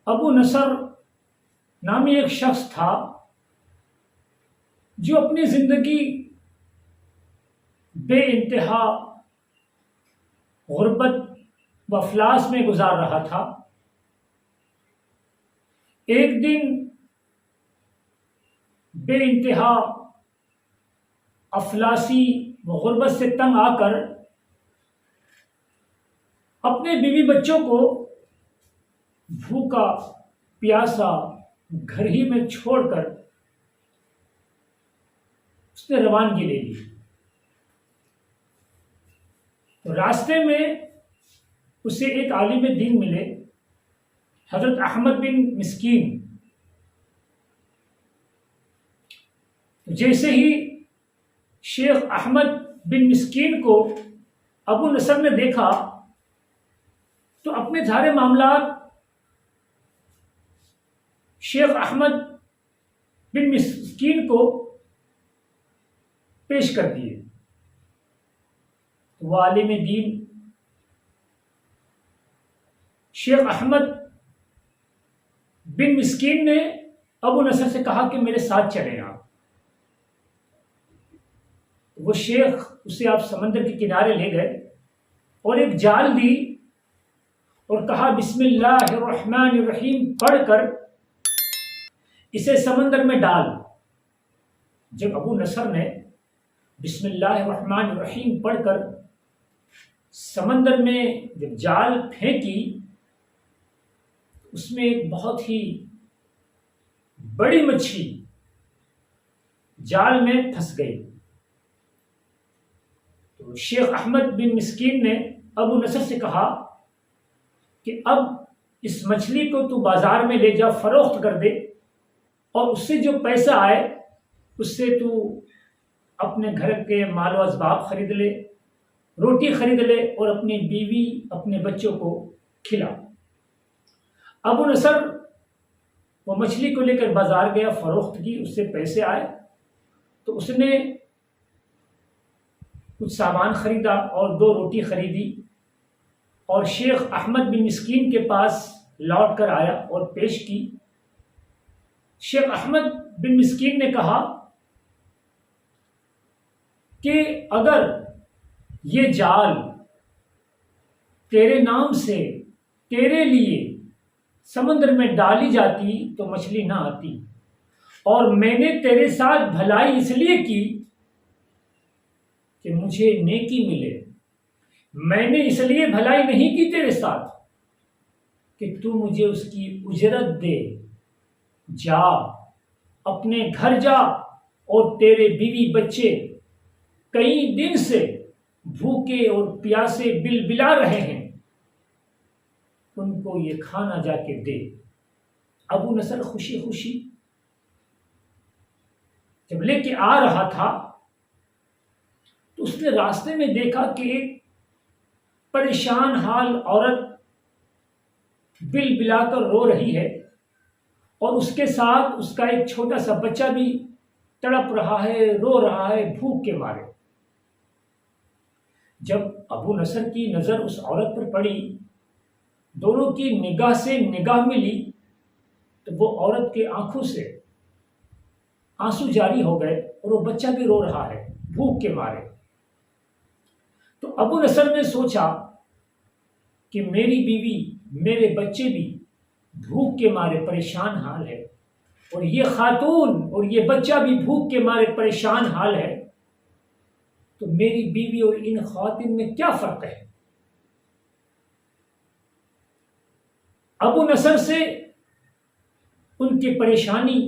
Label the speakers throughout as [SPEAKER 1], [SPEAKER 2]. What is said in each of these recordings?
[SPEAKER 1] ابو نصر نامی ایک شخص تھا جو اپنی زندگی بے انتہا غربت و افلاس میں گزار رہا تھا۔ ایک دن بے انتہا افلاسی و غربت سے تنگ آ کر اپنے بیوی بچوں کو بھوکا پیاسا گھر ہی میں چھوڑ کر اس نے روانگی لے لی۔ تو راستے میں اسے ایک عالم دین ملے، حضرت احمد بن مسکین۔ جیسے ہی شیخ احمد بن مسکین کو ابو نصر نے دیکھا تو اپنے سارے معاملات شیخ احمد بن مسکین کو پیش کر دیے۔ وہ عالم دین شیخ احمد بن مسکین نے ابو نصر سے کہا کہ میرے ساتھ چلیں آپ۔ وہ شیخ اسے آپ سمندر کے کنارے لے گئے اور ایک جال دی اور کہا بسم اللہ الرحمن الرحیم پڑھ کر اسے سمندر میں ڈال۔ جب ابو نصر نے بسم اللہ الرحمن الرحیم پڑھ کر سمندر میں جب جال پھینکی، اس میں ایک بہت ہی بڑی مچھلی جال میں پھنس گئی۔ تو شیخ احمد بن مسکین نے ابو نصر سے کہا کہ اب اس مچھلی کو تو بازار میں لے جا، فروخت کر دے، اور اس سے جو پیسہ آئے اس سے تو اپنے گھر کے مال و اسباب خرید لے، روٹی خرید لے، اور اپنی بیوی اپنے بچوں کو کھلا۔ ابو نصر وہ مچھلی کو لے کر بازار گیا، فروخت کی، اس سے پیسے آئے تو اس نے کچھ سامان خریدا اور 2 روٹی خریدی، اور شیخ احمد بن مسکین کے پاس لوٹ کر آیا اور پیش کی۔ شیخ احمد بن مسکین نے کہا کہ اگر یہ جال تیرے نام سے تیرے لیے سمندر میں ڈالی جاتی تو مچھلی نہ آتی، اور میں نے تیرے ساتھ بھلائی اس لیے کی کہ مجھے نیکی ملے، میں نے اس لیے بھلائی نہیں کی تیرے ساتھ کہ تو مجھے اس کی اجرت دے۔ جا اپنے گھر جا، اور تیرے بیوی بچے کئی دن سے بھوکے اور پیاسے بلبلا رہے ہیں، ان کو یہ کھانا جا کے دے۔ ابو نصر خوشی خوشی جب لے کے آ رہا تھا تو اس نے راستے میں دیکھا کہ ایک پریشان حال عورت بلا کر رو رہی ہے، اور اس کے ساتھ اس کا ایک چھوٹا سا بچہ بھی تڑپ رہا ہے، رو رہا ہے بھوک کے مارے۔ جب ابو نصر کی نظر اس عورت پر پڑی، دونوں کی نگاہ سے نگاہ ملی، تو وہ عورت کے آنکھوں سے آنسو جاری ہو گئے، اور وہ بچہ بھی رو رہا ہے بھوک کے مارے۔ تو ابو نصر نے سوچا کہ میری بیوی میرے بچے بھی بھوک کے مارے پریشان حال ہے، اور یہ خاتون اور یہ بچہ بھی بھوک کے مارے پریشان حال ہے، تو میری بیوی اور ان خواتین میں کیا فرق ہے؟ ابو نصر سے ان کی پریشانی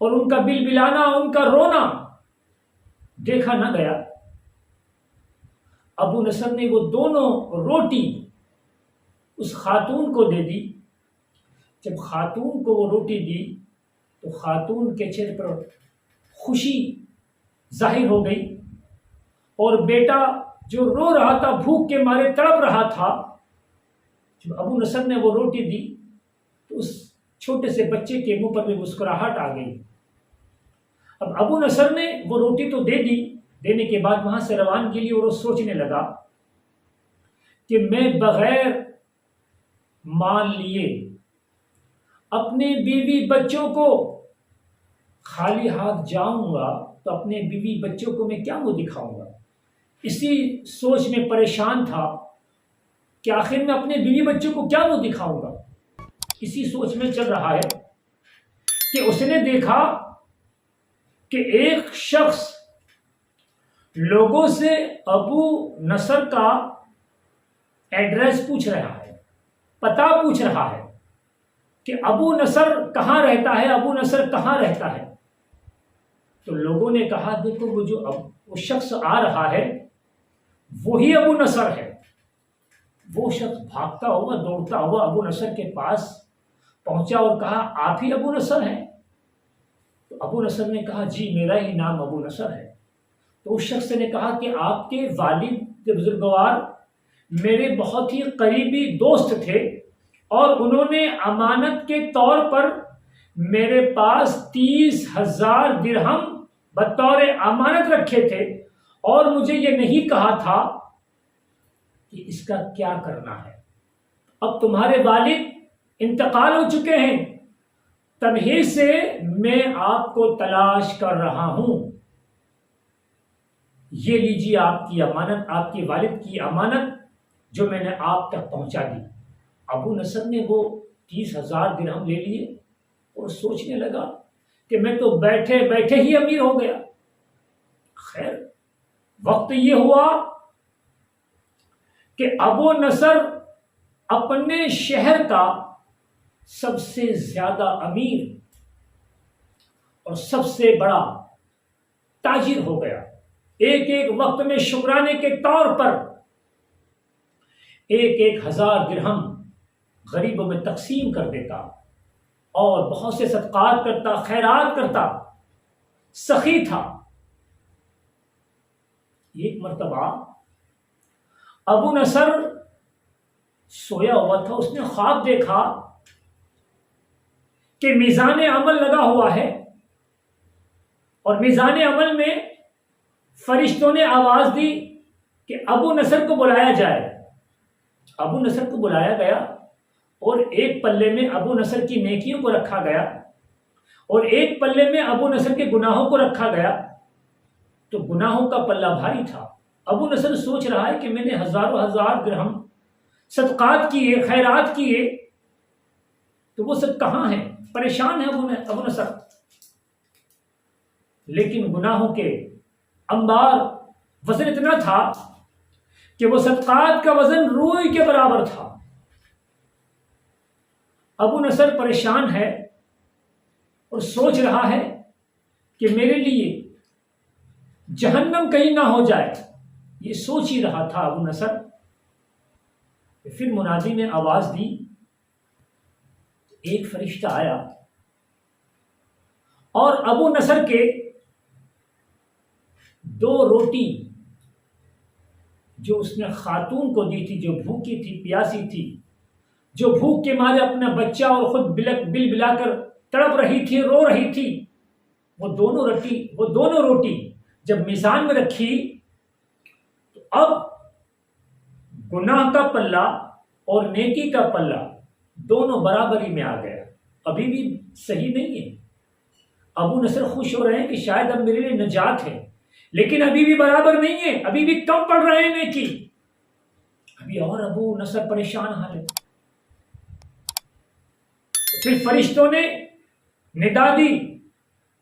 [SPEAKER 1] اور ان کا بلبلانا، ان کا رونا دیکھا نہ گیا۔ ابو نصر نے وہ دونوں روٹی اس خاتون کو دے دی۔ جب خاتون کو وہ روٹی دی تو خاتون کے چہرے پر خوشی ظاہر ہو گئی، اور بیٹا جو رو رہا تھا بھوک کے مارے تڑپ رہا تھا، جب ابو نصر نے وہ روٹی دی تو اس چھوٹے سے بچے کے منہ پر بھی مسکراہٹ آ گئی۔ اب ابو نصر نے وہ روٹی تو دے دی، دینے کے بعد وہاں سے روانگی لی، اور وہ سوچنے لگا کہ میں بغیر مال لیے اپنے بیوی بچوں کو خالی ہاتھ جاؤں گا تو اپنے بیوی بچوں کو میں کیا منہ دکھاؤں گا؟ اسی سوچ میں پریشان تھا کہ آخر میں اپنے بیوی بچوں کو کیا منہ دکھاؤں گا۔ اسی سوچ میں چل رہا ہے کہ اس نے دیکھا کہ ایک شخص لوگوں سے ابو نصر کا ایڈریس پوچھ رہا ہے، پتہ پوچھ رہا ہے کہ ابو نصر کہاں رہتا ہے، ابو نصر کہاں رہتا ہے۔ تو لوگوں نے کہا دیکھو وہ شخص آ رہا ہے وہی ابو نصر ہے۔ وہ شخص بھاگتا ہوا دوڑتا ہوا ابو نصر کے پاس پہنچا اور کہا آپ ہی ابو نصر ہیں؟ تو ابو نصر نے کہا جی میرا ہی نام ابو نصر ہے۔ تو اس شخص نے کہا کہ آپ کے والد بزرگوار میرے بہت ہی قریبی دوست تھے اور انہوں نے امانت کے طور پر میرے پاس 30,000 درہم بطور امانت رکھے تھے اور مجھے یہ نہیں کہا تھا کہ اس کا کیا کرنا ہے۔ اب تمہارے والد انتقال ہو چکے ہیں، تبھی سے میں آپ کو تلاش کر رہا ہوں۔ یہ لیجیے آپ کی امانت، آپ کے والد کی امانت جو میں نے آپ تک پہنچا دی۔ ابو نصر نے وہ 30,000 درہم لے لیے اور سوچنے لگا کہ میں تو بیٹھے بیٹھے ہی امیر ہو گیا۔ خیر وقت یہ ہوا کہ ابو نصر اپنے شہر کا سب سے زیادہ امیر اور سب سے بڑا تاجر ہو گیا۔ ایک ایک وقت میں شکرانے کے طور پر 1,000 درہم غریبوں میں تقسیم کر دیتا اور بہت سے صدقات کرتا، خیرات کرتا، سخی تھا۔ ایک مرتبہ ابو نصر سویا ہوا تھا، اس نے خواب دیکھا کہ میزان عمل لگا ہوا ہے اور میزان عمل میں فرشتوں نے آواز دی کہ ابو نصر کو بلایا جائے۔ ابو نصر کو بلایا گیا اور ایک پلے میں ابو نصر کی نیکیوں کو رکھا گیا اور ایک پلے میں ابو نصر کے گناہوں کو رکھا گیا۔ تو گناہوں کا پلہ بھاری تھا۔ ابو نصر سوچ رہا ہے کہ میں نے ہزاروں ہزار درہم صدقات کیے، خیرات کیے، تو وہ سب کہاں ہیں؟ پریشان ہے ابو نصر۔ لیکن گناہوں کے انبار وزن اتنا تھا کہ وہ صدقات کا وزن روئی کے برابر تھا۔ ابو نصر پریشان ہے اور سوچ رہا ہے کہ میرے لیے جہنم کہیں نہ ہو جائے، یہ سوچ ہی رہا تھا ابو نصر۔ پھر منادی نے آواز دی، ایک فرشتہ آیا اور ابو نصر کے 2 روٹی جو اس نے خاتون کو دی تھی، جو بھوکی تھی، پیاسی تھی، جو بھوک کے مارے اپنا بچہ اور خود بل بلا کر تڑپ رہی تھی، رو رہی تھی، وہ دونوں روٹی جب میزان میں رکھی تو اب گناہ کا پلہ اور نیکی کا پلہ دونوں برابری میں آ گیا۔ ابھی بھی صحیح نہیں ہے۔ ابو نصر خوش ہو رہے ہیں کہ شاید اب میرے لیے نجات ہے، لیکن ابھی بھی برابر نہیں ہے، ابھی بھی کم پڑ رہے ہیں نیکی۔ ابھی اور ابو نصر پریشان حالت۔ پھر فرشتوں نے ندا دی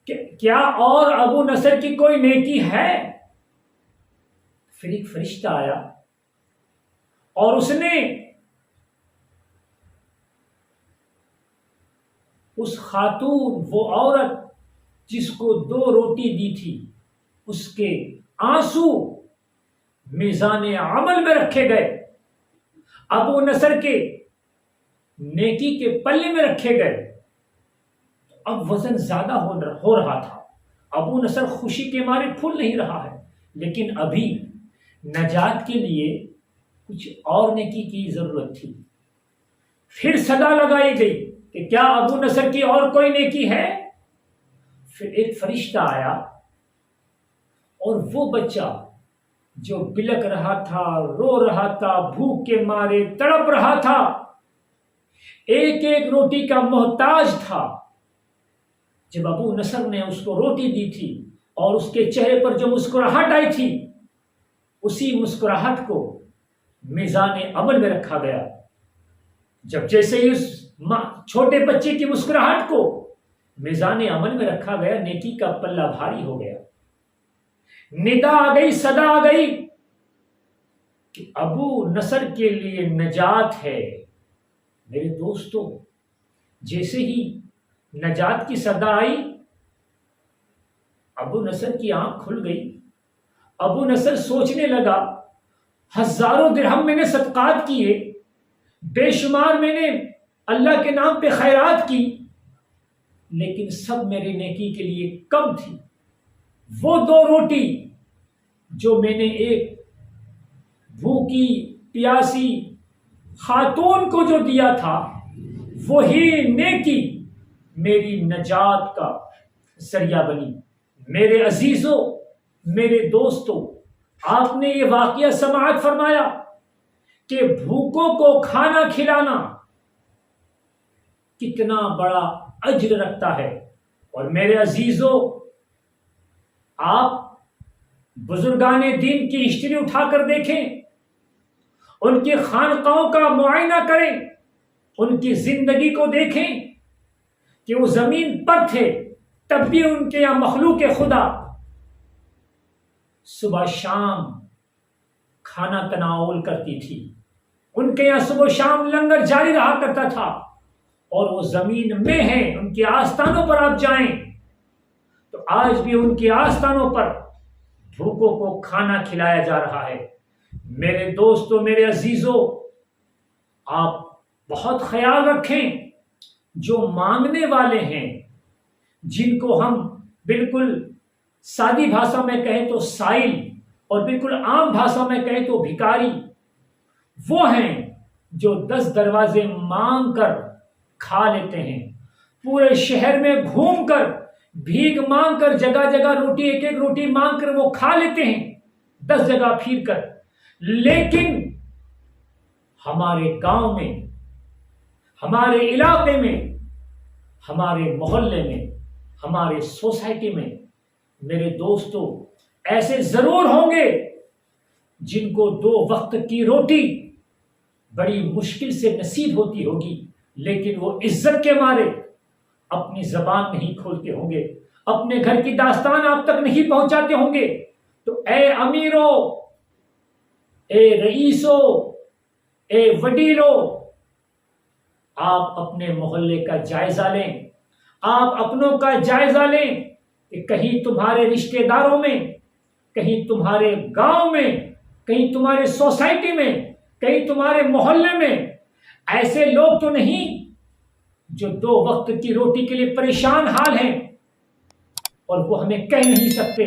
[SPEAKER 1] کہ کیا اور ابو نصر کی کوئی نیکی ہے؟ پھر ایک فرشتہ آیا اور اس نے اس خاتون، وہ عورت جس کو 2 روٹی دی تھی، اس کے آنسو میزان عمل میں رکھے گئے، ابو نصر کے نیکی کے پلے میں رکھے گئے۔ اب وزن زیادہ ہو رہا تھا۔ ابو نصر خوشی کے مارے پھول نہیں رہا ہے، لیکن ابھی نجات کے لیے کچھ اور نیکی کی ضرورت تھی۔ پھر صدا لگائی گئی کہ کیا ابو نصر کی اور کوئی نیکی ہے؟ پھر ایک فرشتہ آیا اور وہ بچہ جو بلک رہا تھا، رو رہا تھا، بھوک کے مارے تڑپ رہا تھا، ایک ایک روٹی کا محتاج تھا. جب ابو نصر نے اس کو روٹی دی تھی اور اس کے چہرے پر جو مسکراہٹ آئی تھی، اسی مسکراہٹ کو میزان عمل میں رکھا گیا. جب جیسے ہی اس چھوٹے بچے کی مسکراہٹ کو میزان عمل میں رکھا گیا، نیکی کا پلہ بھاری ہو گیا. ندا آ گئی، صدا آ گئی کہ ابو نصر کے لیے نجات ہے. میرے دوستو، جیسے ہی نجات کی صدا آئی، ابو نصر کی آنکھ کھل گئی. ابو نصر سوچنے لگا، ہزاروں درہم میں نے صدقات کیے، بے شمار میں نے اللہ کے نام پہ خیرات کی، لیکن سب میری نیکی کے لیے کم تھی. وہ 2 روٹی جو میں نے ایک بھوکی پیاسی خاتون کو جو دیا تھا، وہی نیکی میری نجات کا ذریعہ بنی. میرے عزیزوں، میرے دوستوں، آپ نے یہ واقعہ سماعت فرمایا کہ بھوکوں کو کھانا کھلانا کتنا بڑا اجر رکھتا ہے. اور میرے عزیزوں، آپ بزرگان دین کی ہسٹری اٹھا کر دیکھیں، ان کی خانقاہوں کا معائنہ کریں، ان کی زندگی کو دیکھیں کہ وہ زمین پر تھے تب بھی ان کے یہاں مخلوق خدا صبح شام کھانا تناول کرتی تھی. ان کے یہاں صبح شام لنگر جاری رہا کرتا تھا، اور وہ زمین میں ہیں. ان کے آستانوں پر آپ جائیں تو آج بھی ان کے آستانوں پر بھوکوں کو کھانا کھلایا جا رہا ہے. میرے دوستو، میرے عزیزوں، آپ بہت خیال رکھیں. جو مانگنے والے ہیں، جن کو ہم بالکل سادی بھاشا میں کہیں تو سائل، اور بالکل عام بھاشا میں کہیں تو بھکاری، وہ ہیں جو 10 دروازے مانگ کر کھا لیتے ہیں. پورے شہر میں گھوم کر بھیک مانگ کر، جگہ جگہ روٹی، ایک ایک روٹی مانگ کر وہ کھا لیتے ہیں 10 جگہ پھر کر. لیکن ہمارے گاؤں میں، ہمارے علاقے میں، ہمارے محلے میں، ہمارے سوسائٹی میں، میرے دوستو، ایسے ضرور ہوں گے جن کو 2 وقت کی روٹی بڑی مشکل سے نصیب ہوتی ہوگی، لیکن وہ عزت کے مارے اپنی زبان نہیں کھولتے ہوں گے، اپنے گھر کی داستان آپ تک نہیں پہنچاتے ہوں گے. تو اے امیرو، اے رئیسو، اے وڈیرو، آپ اپنے محلے کا جائزہ لیں، آپ اپنوں کا جائزہ لیں کہ کہیں تمہارے رشتہ داروں میں، کہیں تمہارے گاؤں میں، کہیں تمہارے سوسائٹی میں، کہیں تمہارے محلے میں ایسے لوگ تو نہیں جو 2 وقت کی روٹی کے لیے پریشان حال ہیں، اور وہ ہمیں کہہ نہیں سکتے.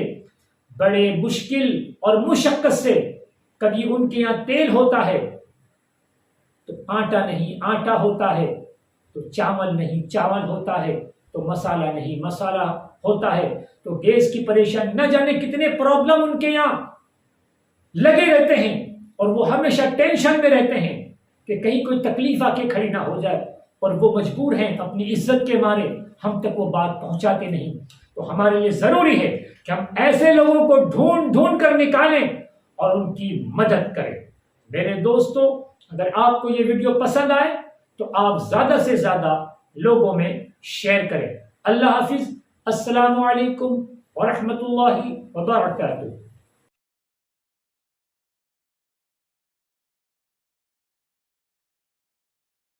[SPEAKER 1] بڑے مشکل اور مشقت سے کبھی ان کے یہاں تیل ہوتا ہے تو آٹا نہیں آٹا ہوتا ہے، تو چاول نہیں چاول ہوتا ہے، تو مسالہ نہیں مسالہ ہوتا ہے، تو گیس کی پریشان، نہ جانے کتنے پرابلم ان کے یہاں لگے رہتے ہیں، اور وہ ہمیشہ ٹینشن میں رہتے ہیں کہ کہیں کوئی تکلیف آ کے کھڑی نہ ہو جائے، اور وہ مجبور ہیں اپنی عزت کے مارے ہم تک وہ بات پہنچاتے نہیں. تو ہمارے لیے ضروری ہے کہ ہم ایسے لوگوں کو ڈھونڈ کر نکالیں اور ان کی مدد کریں. میرے دوستو، اگر آپ کو یہ ویڈیو پسند آئے تو آپ زیادہ سے زیادہ لوگوں میں شیئر کریں. اللہ حافظ. السلام علیکم ورحمۃ اللہ وبرکاتہ.